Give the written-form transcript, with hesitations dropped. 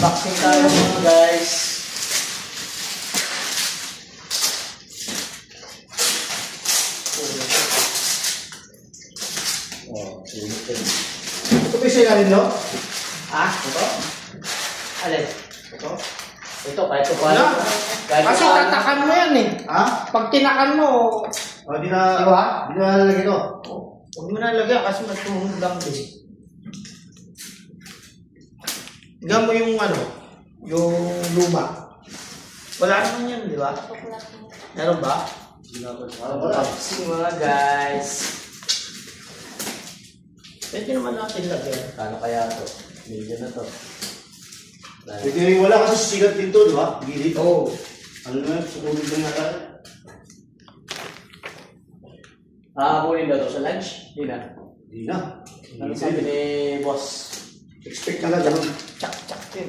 Unboxing tayo mga guys. Ito ba siya namin, no? Ah, ito? Alin? Ito? Ito, kahit ito Wala. Kasi tatakan mo yan eh. Ha? Pag tinakan mo, O, di na, di ba? di na lalagay ito. Huwag mo na lagyan kasi matumunog lang din. Tignan mo yung ano, yung luma. Wala naman yan, di ba? Meron ba? Wala. Unboxing mga guys. Pwede naman natin lagyan. Kano kaya ito? Million na ito. Pwede rin wala kasi sigat dito, di ba? Gilid. Oo. Ano naman, sukulid lang natin. Hahabulin daw ito sa lunch? Hindi na. Hindi na. Ano sabi ni boss? Expect na lang ganun. Tsak-tsak yun.